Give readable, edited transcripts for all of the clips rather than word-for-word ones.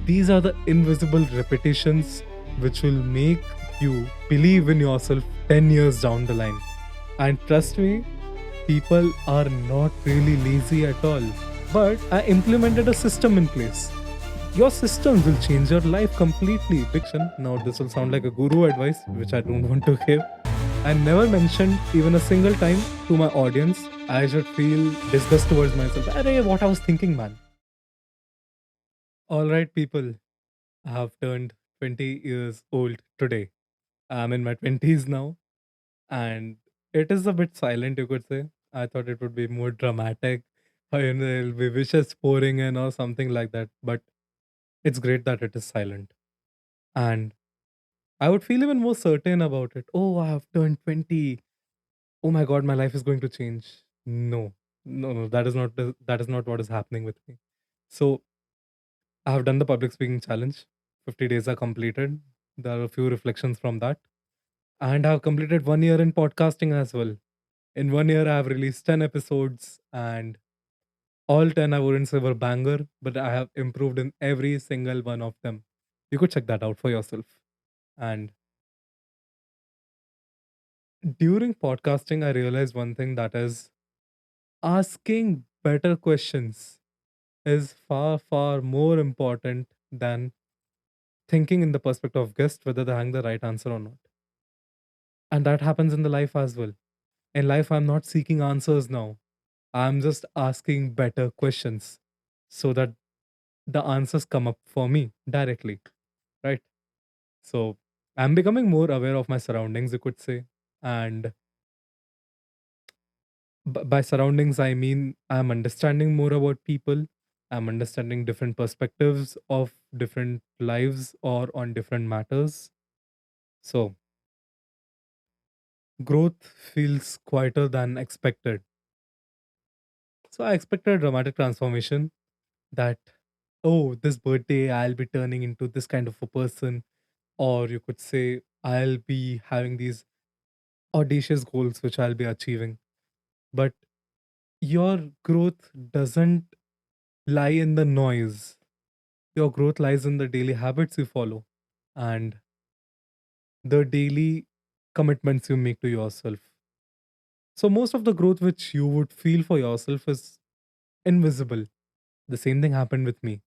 These are the invisible repetitions which will make you believe in yourself 10 years down the line. And trust me, people are not really lazy at all. But I implemented a system in place. Your system will change your life completely. Fiction. Now, this will sound like a guru advice, which I don't want to give. I never mentioned even a single time to my audience I should feel disgust towards myself. Arey, what I was thinking, man. All right, people. I have turned 20 years old today. I'm in my 20s now, and it is a bit silent, you could say. I thought it would be more dramatic, or there'll be wishes pouring in, or something like that. But it's great that it is silent. And I would feel even more certain about it. Oh, I have turned 20. Oh my god, my life is going to change. No, no, that is not what is happening with me. So I have done the public speaking challenge. 50 days are completed. There are a few reflections from that. And I've completed 1 year in podcasting as well. In 1 year, I have released 10 episodes, and all 10 I wouldn't say were banger, but I have improved in every single one of them. You could check that out for yourself. And during podcasting, I realized one thing, that is asking better questions is far, far more important than thinking in the perspective of guest whether they hang the right answer or not. And that happens in the life as well. In life, I'm not seeking answers now. I'm just asking better questions so that the answers come up for me directly, right? So I'm becoming more aware of my surroundings, you could say. And by surroundings, I mean I'm understanding more about people. I'm understanding different perspectives of different lives or on different matters. So growth feels quieter than expected. So I expected a dramatic transformation, that, oh, this birthday I'll be turning into this kind of a person, or you could say I'll be having these audacious goals which I'll be achieving. But your growth doesn't lie in the noise. Your growth lies in the daily habits you follow and the daily commitments you make to yourself. So most of the growth which you would feel for yourself is invisible. The same thing happened with me.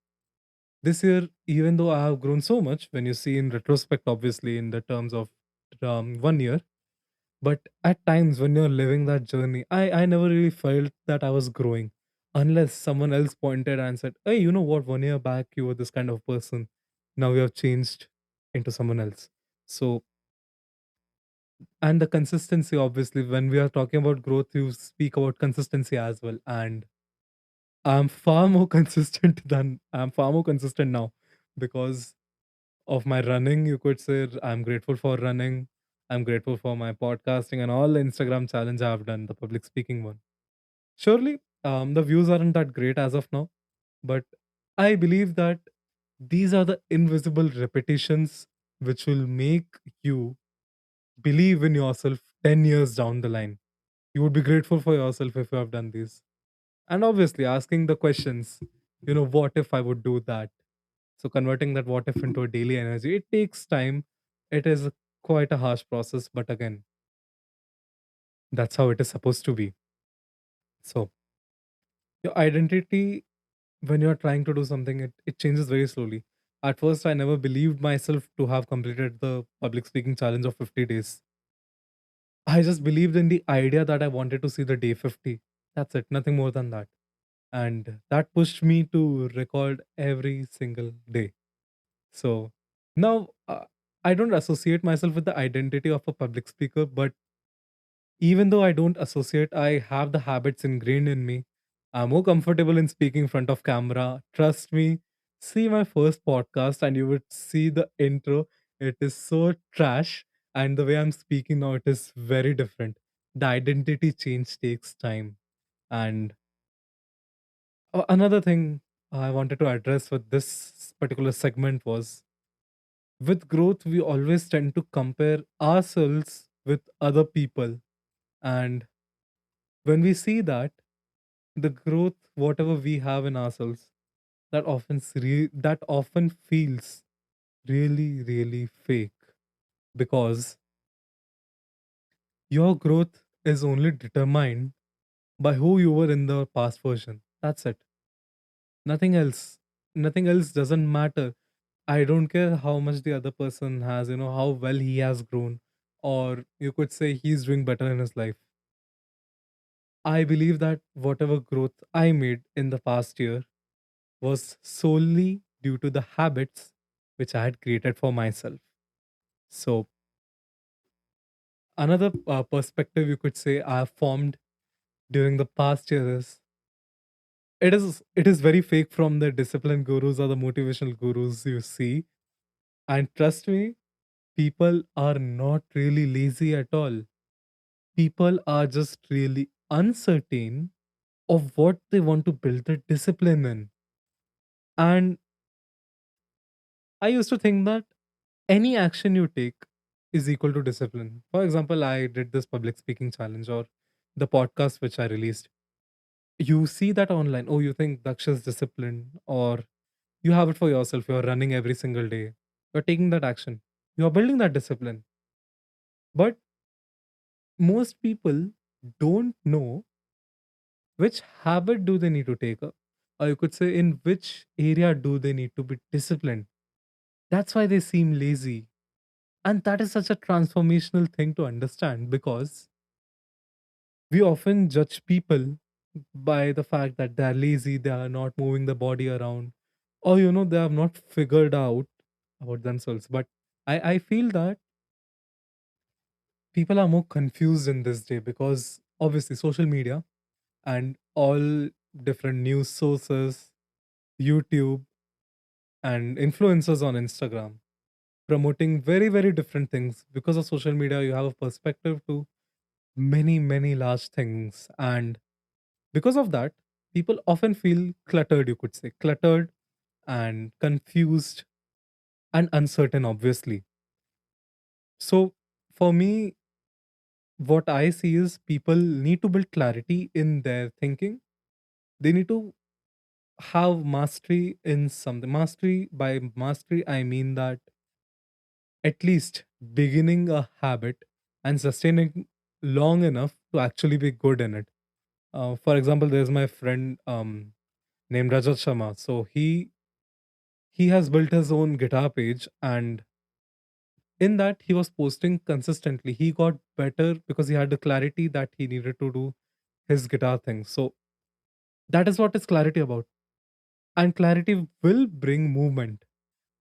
This year, even though I have grown so much, when you see in retrospect, obviously, in the terms of 1 year, but at times when you're living that journey, I never really felt that I was growing unless someone else pointed and said, hey, you know what, 1 year back, you were this kind of person. Now you have changed into someone else. So, and the consistency, obviously, when we are talking about growth, you speak about consistency as well. And I'm far more consistent now because of my running. You could say I'm grateful for running. I'm grateful for my podcasting and all the Instagram challenge I've done, the public speaking one. Surely, the views aren't that great as of now, but I believe that these are the invisible repetitions which will make you believe in yourself 10 years down the line. You would be grateful for yourself if you have done these. And obviously, asking the questions, what if I would do that? So, converting that what if into a daily energy, it takes time. It is quite a harsh process, but again, that's how it is supposed to be. So, your identity, when you're trying to do something, it changes very slowly. At first, I never believed myself to have completed the public speaking challenge of 50 days. I just believed in the idea that I wanted to see the day 50. That's it, nothing more than that. And that pushed me to record every single day. So now I don't associate myself with the identity of a public speaker, but even though I don't associate, I have the habits ingrained in me. I'm more comfortable in speaking in front of camera. Trust me, see my first podcast and you would see the intro. It is so trash. And the way I'm speaking now, it is very different. The identity change takes time. And another thing I wanted to address with this particular segment was, with growth, we always tend to compare ourselves with other people. And when we see that, the growth, whatever we have in ourselves, that often feels really, really fake, because your growth is only determined by who you were in the past version. That's it. Nothing else. Nothing else doesn't matter. I don't care how much the other person has, how well he has grown, or you could say he's doing better in his life. I believe that whatever growth I made in the past year was solely due to the habits which I had created for myself. So, another perspective you could say I have formed during the past year is it is very fake from the discipline gurus or the motivational gurus you see. And trust me, people are not really lazy at all. People are just really uncertain of what they want to build the discipline in. And I used to think that any action you take is equal to discipline. For example, I did this public speaking challenge or the podcast which I released. You see that online. Oh, you think Daksha's disciplined, or you have it for yourself. You're running every single day. You're taking that action. You're building that discipline. But most people don't know which habit do they need to take up, or you could say in which area do they need to be disciplined. That's why they seem lazy. And that is such a transformational thing to understand, because we often judge people by the fact that they are lazy, they are not moving the body around, or they have not figured out about themselves. But I feel that people are more confused in this day, because obviously social media and all different news sources, YouTube, and influencers on Instagram promoting very, very different things. Because of social media, you have a perspective to many, many large things. And because of that, people often feel cluttered, you could say, cluttered and confused and uncertain, obviously. So, for me, what I see is people need to build clarity in their thinking. They need to have mastery in something. Mastery, by mastery, I mean that at least beginning a habit and sustaining long enough to actually be good in it. For example, there's my friend named Rajat Sharma. So he has built his own guitar page, and in that he was posting consistently. He got better because he had the clarity that he needed to do his guitar thing. So that is what is clarity about. And clarity will bring movement.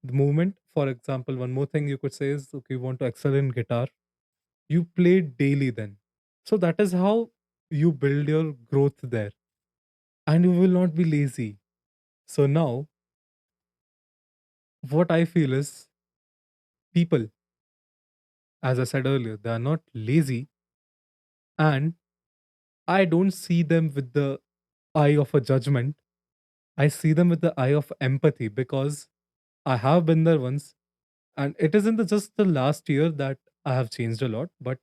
The movement, for example, one more thing you could say is, okay, you want to excel in guitar, you play daily then. So that is how you build your growth there, and you will not be lazy. So now, what I feel is people, as I said earlier, they are not lazy, and I don't see them with the eye of a judgment. I see them with the eye of empathy, because I have been there once, and it isn't just the last year that I have changed a lot, but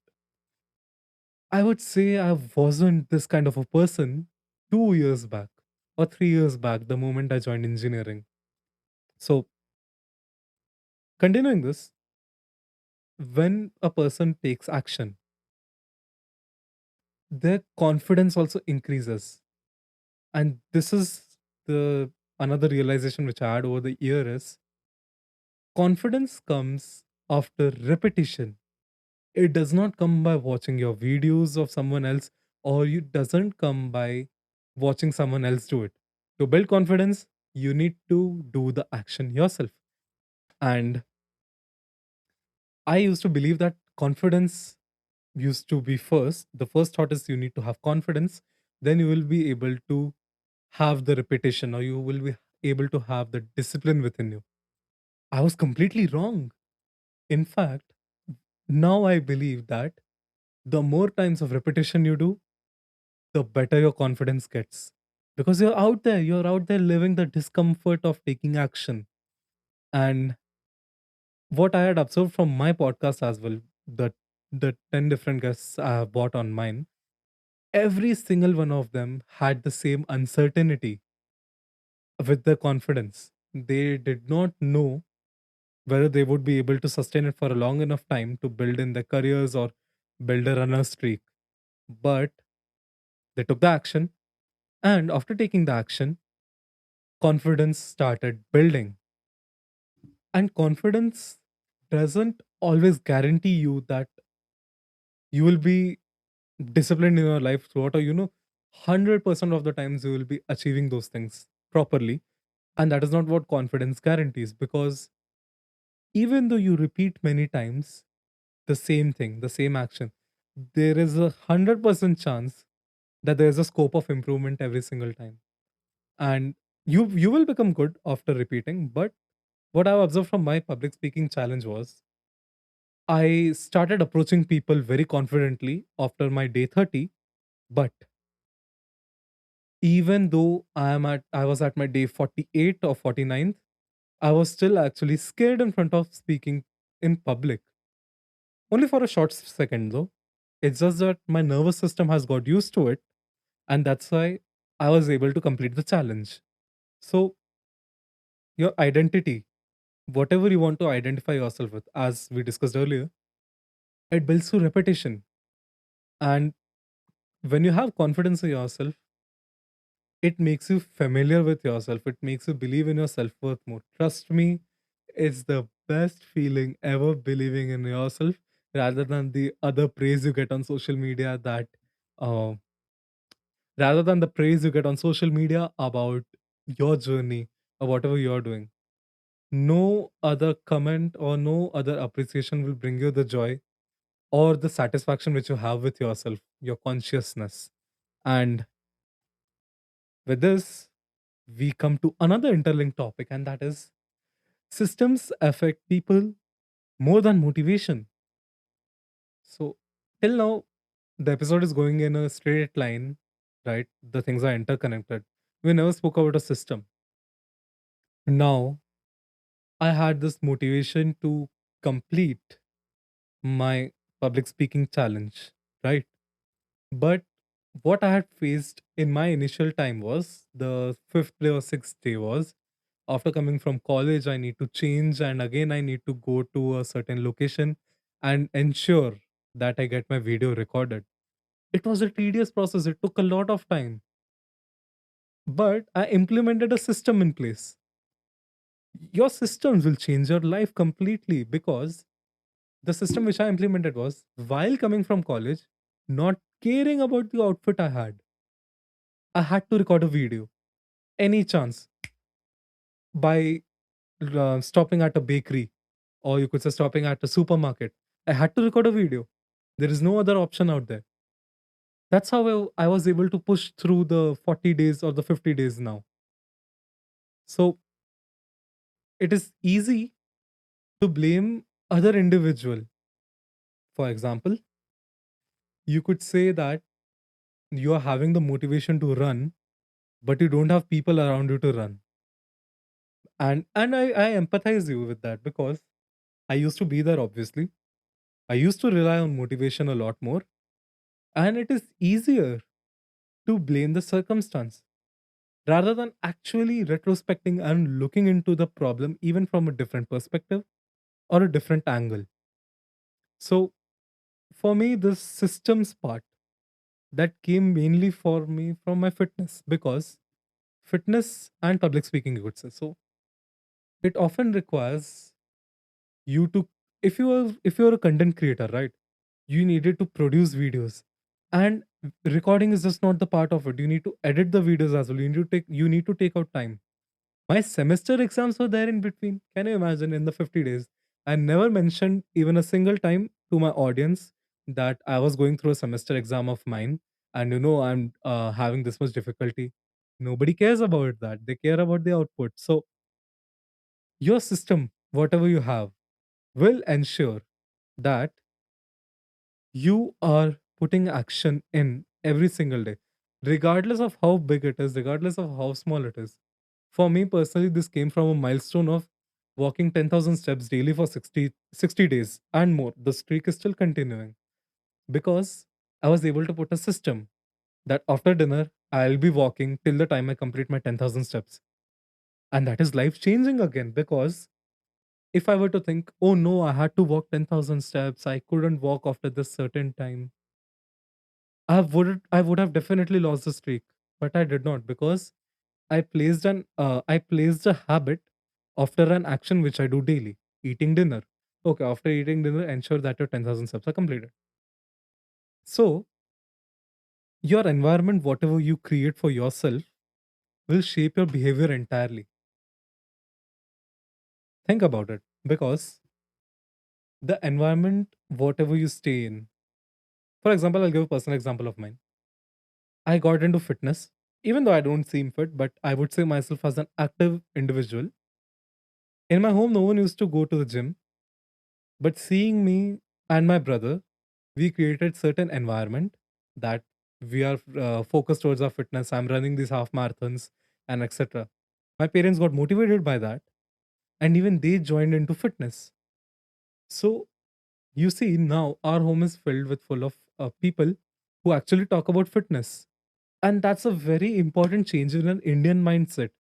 I would say I wasn't this kind of a person 2 years back or 3 years back, the moment I joined engineering. So, continuing this, when a person takes action, their confidence also increases. And this is the another realization which I had over the year is confidence comes after repetition. It does not come by watching your videos of someone else, or it doesn't come by watching someone else do it. To build confidence, you need to do the action yourself. And I used to believe that confidence used to be first. The first thought is you need to have confidence, then you will be able to have the repetition, or you will be able to have the discipline within you. I was completely wrong. In fact, now I believe that the more times of repetition you do, the better your confidence gets. Because you're out there living the discomfort of taking action. And what I had observed from my podcast as well, the 10 different guests I have bought on mine, every single one of them had the same uncertainty. with their confidence. They did not know whether they would be able to sustain it for a long enough time to build in their careers or build a runner streak. But they took the action, and after taking the action, confidence started building. And confidence doesn't always guarantee you that you will be disciplined in your life throughout, or 100% of the times you will be achieving those things properly. And that is not what confidence guarantees, because even though you repeat many times the same thing, the same action, there is 100% chance that there is a scope of improvement every single time. And you will become good after repeating. But what I've observed from my public speaking challenge was, I started approaching people very confidently after my day 30. But even though I was at my day 48 or 49th, I was still actually scared in front of speaking in public. Only for a short second though. It's just that my nervous system has got used to it, and that's why I was able to complete the challenge. So, your identity, whatever you want to identify yourself with, as we discussed earlier, it builds through repetition. And when you have confidence in yourself, it makes you familiar with yourself. It makes you believe in your self worth more. Trust me, it's the best feeling ever believing in yourself rather than the other praise you get on social media that uh, rather than the praise you get on social media about your journey or whatever you're doing. No other comment or no other appreciation will bring you the joy or the satisfaction which you have with yourself, your consciousness. And with this, we come to another interlinked topic, and that is systems affect people more than motivation. So, till now, the episode is going in a straight line, right? The things are interconnected. We never spoke about a system. Now, I had this motivation to complete my public speaking challenge, right? But what I had faced in my initial time was the fifth day or sixth day was, after coming from college, I need to change, and again, I need to go to a certain location and ensure that I get my video recorded. It was a tedious process, it took a lot of time, but I implemented a system in place. Your systems will change your life completely, because the system which I implemented was, while coming from college, not caring about the outfit I had to record a video. Any chance, by stopping at a bakery, or you could say stopping at a supermarket, I had to record a video. There is no other option out there. That's how I was able to push through the 40 days or the 50 days now. So it is easy to blame other individual. For example, you could say that you are having the motivation to run, but you don't have people around you to run. And I empathize you with that, because I used to be there, obviously. I used to rely on motivation a lot more, and it is easier to blame the circumstance rather than actually retrospecting and looking into the problem even from a different perspective or a different angle. So for me, this systems part, that came mainly for me from my fitness, because fitness and public speaking, you could say. So it often requires you to, if you're a content creator, right, you needed to produce videos, and recording is just not the part of it. You need to edit the videos as well. You need to take out time. My semester exams were there in between. Can you imagine? In the 50 days, I never mentioned even a single time to my audience that I was going through a semester exam of mine, and I'm having this much difficulty. Nobody cares about that. They care about the output. So your system, whatever you have, will ensure that you are putting action in every single day, regardless of how big it is, regardless of how small it is. For me personally, this came from a milestone of walking 10,000 steps daily for 60 days and more. The streak is still continuing, because I was able to put a system that after dinner, I'll be walking till the time I complete my 10,000 steps. And that is life changing again, because if I were to think, oh no, I had to walk 10,000 steps, I couldn't walk after this certain time, I would have definitely lost the streak. But I did not, because I placed a habit after an action which I do daily, eating dinner. Okay, after eating dinner, ensure that your 10,000 steps are completed. So, your environment, whatever you create for yourself, will shape your behavior entirely. Think about it, because the environment, whatever you stay in, for example, I'll give a personal example of mine. I got into fitness, even though I don't seem fit, but I would say myself as an active individual. In my home, no one used to go to the gym, but seeing me and my brother, we created certain environment that we are focused towards our fitness. I'm running these half marathons and etc. My parents got motivated by that, and even they joined into fitness. So you see, now our home is filled with full of people who actually talk about fitness, and that's a very important change in an Indian mindset,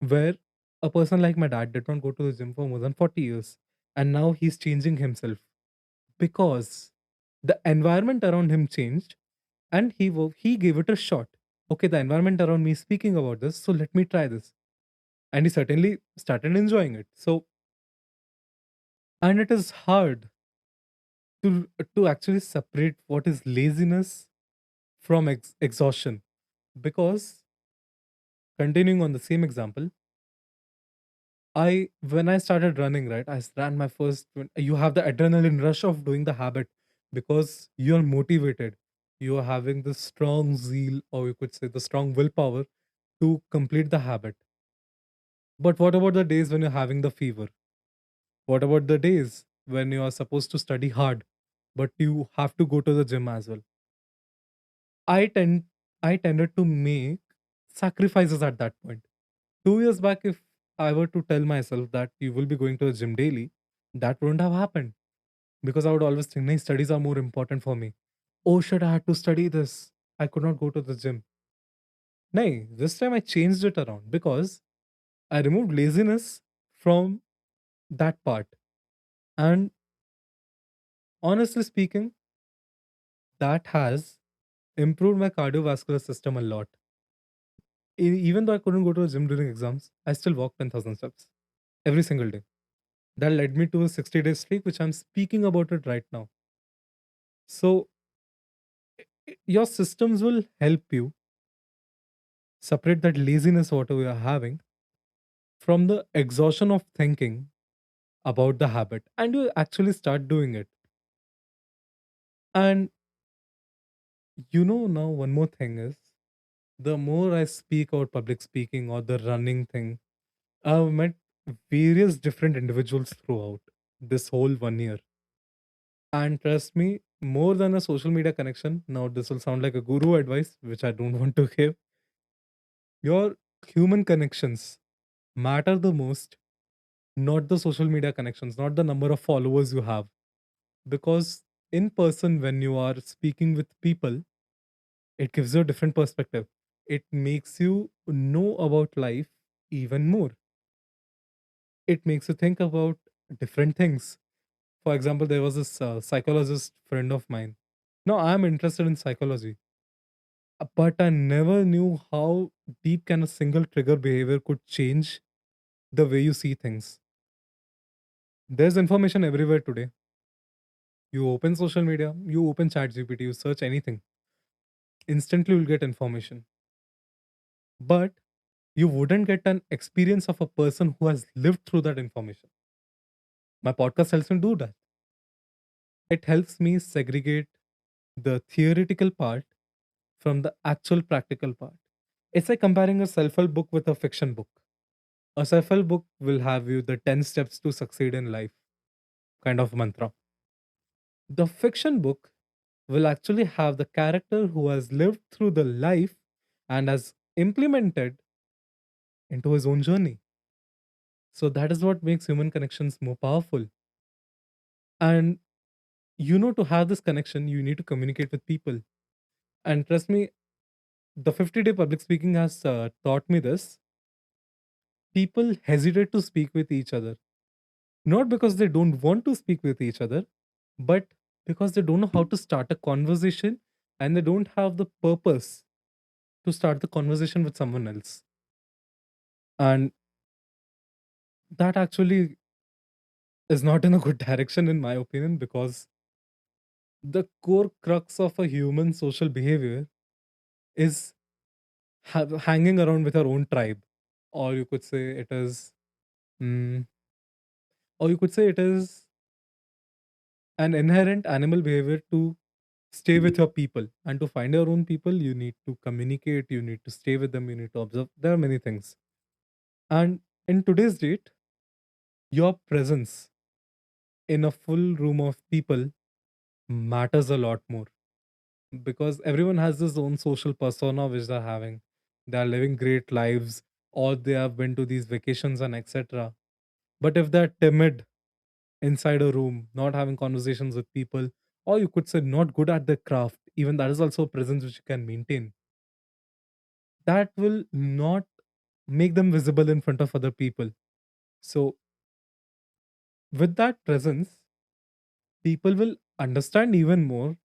where a person like my dad did not go to the gym for more than 40 years, and now he's changing himself because the environment around him changed, and he gave it a shot. Okay, the environment around me is speaking about this, so let me try this. And he certainly started enjoying it. So, and it is hard to actually separate what is laziness from exhaustion, because continuing on the same example, I when I started running, right, ran my first. You have the adrenaline rush of doing the habit because you're motivated. You are having the strong zeal, or you could say the strong willpower to complete the habit. But what about the days when you're having the fever? What about the days when you are supposed to study hard, but you have to go to the gym as well? I tend I tended to make sacrifices at that point. 2 years back, if I were to tell myself that you will be going to the gym daily, that wouldn't have happened, because I would always think, "Nahi, studies are more important for me. Oh shit, I had to study this. I could not go to the gym." Nay, this time I changed it around because I removed laziness from that part. And honestly speaking, that has improved my cardiovascular system a lot. Even though I couldn't go to the gym during exams, I still walked 10,000 steps every single day. That led me to a 60-day streak, which I'm speaking about it right now. So, your systems will help you separate that laziness, whatever you're having, from the exhaustion of thinking about the habit, and you actually start doing it. And now one more thing is, the more I speak about public speaking or the running thing, I've met various different individuals throughout this whole 1 year. And trust me, more than a social media connection, now this will sound like a guru advice, which I don't want to give. Your human connections matter the most, not the social media connections, not the number of followers you have. Because in person, when you are speaking with people, it gives you a different perspective. It makes you know about life even more. It makes you think about different things. For example, there was this psychologist friend of mine. Now, I'm interested in psychology, but I never knew how deep can a single trigger behavior could change the way you see things. There's information everywhere today. You open social media, you open ChatGPT, you search anything, instantly you'll get information. But you wouldn't get an experience of a person who has lived through that information. My podcast helps me do that. It helps me segregate the theoretical part from the actual practical part. It's like comparing a self help book with a fiction book. A self help book will have you the 10 steps to succeed in life kind of mantra. The fiction book will actually have the character who has lived through the life and has implemented into his own journey. So that is what makes human connections more powerful. And to have this connection, you need to communicate with people. And trust me, the 50-day public speaking has taught me this. people hesitate to speak with each other, not because they don't want to speak with each other, but because they don't know how to start a conversation, and they don't have the purpose to start the conversation with someone else. And that actually is not in a good direction, in my opinion, because the core crux of a human social behavior is hanging around with our own tribe. Or you could say it is, mm, or you could say it is an inherent animal behavior to stay with your people. And to find your own people, you need to communicate, you need to stay with them, you need to observe. There are many things. And in today's date, your presence in a full room of people matters a lot more, because everyone has this own social persona which they're having. They're living great lives, or they have been to these vacations and etc. But if they're timid inside a room, not having conversations with people, or you could say not good at their craft, even that is also a presence which you can maintain. That will not make them visible in front of other people. So, with that presence, people will understand even more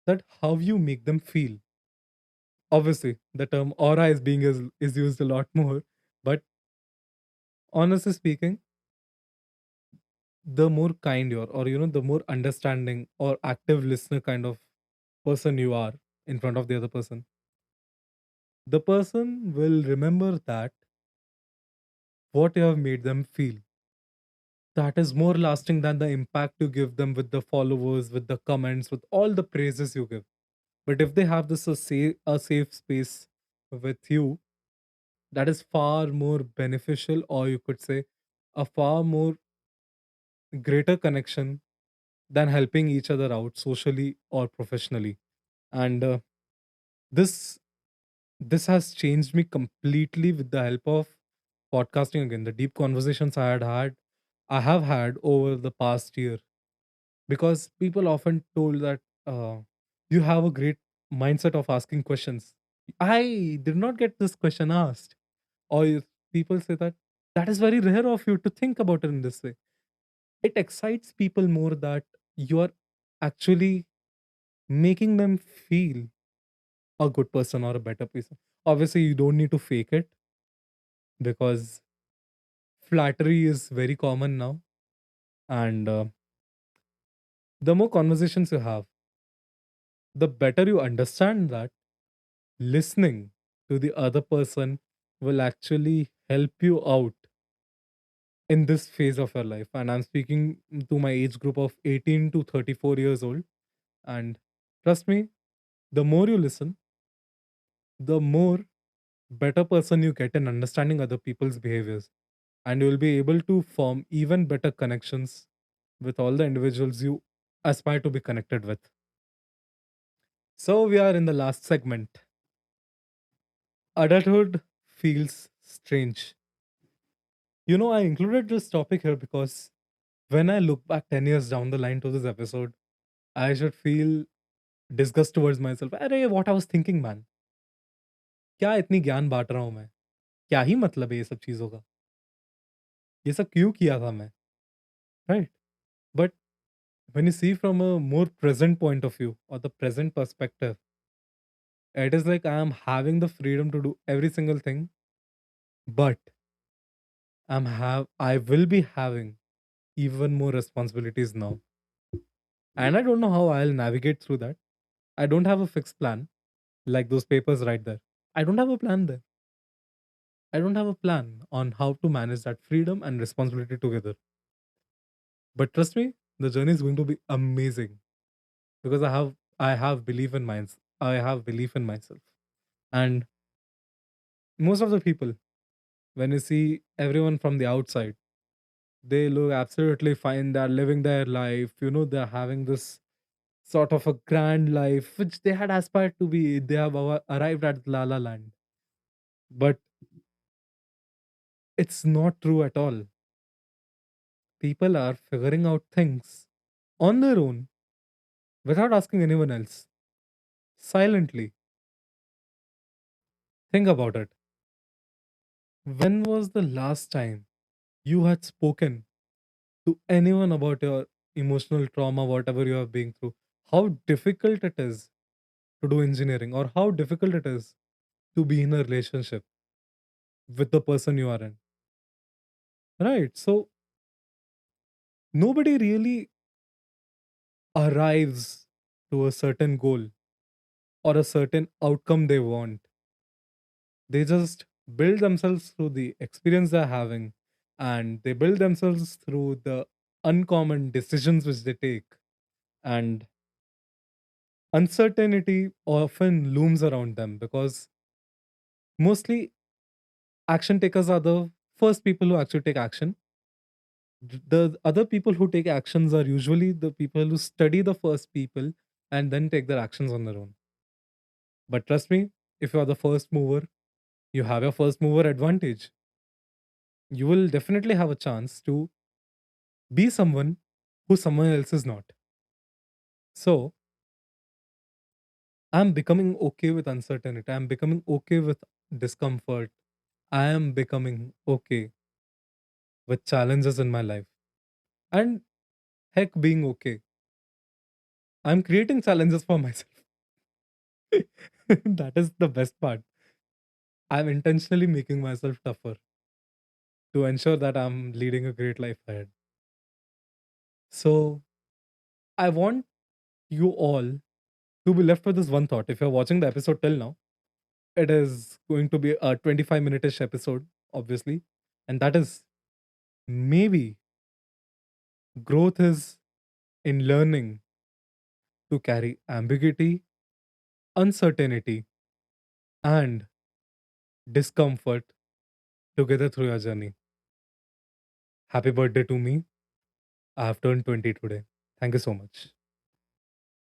that how you make them feel. Obviously, the term aura is used a lot more, but honestly speaking, the more kind you are, or the more understanding or active listener kind of person you are in front of the other person, the person will remember that what you have made them feel. That is more lasting than the impact you give them with the followers, with the comments, with all the praises you give. But if they have this a safe space with you, that is far more beneficial, or you could say a far more greater connection than helping each other out socially or professionally. And this this has changed me completely with the help of podcasting again. The deep conversations I have had over the past year, because people often told that you have a great mindset of asking questions. I did not get this question asked. Or people say that that is very rare of you to think about it in this way. It excites people more that you are actually making them feel a good person or a better person. Obviously, you don't need to fake it, because flattery is very common now. And the more conversations you have, the better you understand that listening to the other person will actually help you out in this phase of your life. And I'm speaking to my age group of 18 to 34 years old. And trust me, the more you listen, the more better person you get in understanding other people's behaviors. And you'll be able to form even better connections with all the individuals you aspire to be connected with. So we are in the last segment. Adulthood feels strange. I included this topic here because when I look back 10 years down the line to this episode, I should feel disgust towards myself. अरे what I was thinking, man. क्या इतनी ज्ञान बांट रहा हूँ मैं? क्या ही मतलब है ये सब चीज़ों का? ये सब क्यों किया था मैं? Right? But when you see from a more present point of view, or the present perspective, it is like I am having the freedom to do every single thing, but I will be having even more responsibilities now. And I don't know how I'll navigate through that. I don't have a fixed plan like those papers right there. I don't have a plan there. I don't have a plan on how to manage that freedom and responsibility together. But trust me, the journey is going to be amazing, because I have belief in myself. I have belief in myself. And most of the people, when you see everyone from the outside, they look absolutely fine. They're living their life. They're having this sort of a grand life which they had aspired to be. They have arrived at La La Land. But it's not true at all. People are figuring out things on their own without asking anyone else. Silently. Think about it. When was the last time you had spoken to anyone about your emotional trauma, whatever you are being through? How difficult it is to do engineering, or how difficult it is to be in a relationship with the person you are in, right? So nobody really arrives to a certain goal or a certain outcome they want. They just build themselves through the experience they're having, and they build themselves through the uncommon decisions which they take. And uncertainty often looms around them because mostly action takers are the first people who actually take action. The other people who take actions are usually the people who study the first people and then take their actions on their own. But trust me, if you are the first mover, you have your first mover advantage. You will definitely have a chance to be someone who someone else is not. So I'm becoming okay with uncertainty. I'm becoming okay with discomfort. I am becoming okay with challenges in my life. And heck, being okay. I'm creating challenges for myself. That is the best part. I'm intentionally making myself tougher to ensure that I'm leading a great life ahead. So I want you all to be left with this one thought. If you're watching the episode till now, it is going to be a 25-minute-ish episode, obviously. And that is, maybe growth is in learning to carry ambiguity, uncertainty, and discomfort together through your journey. Happy birthday to me. I have turned 20 today. Thank you so much.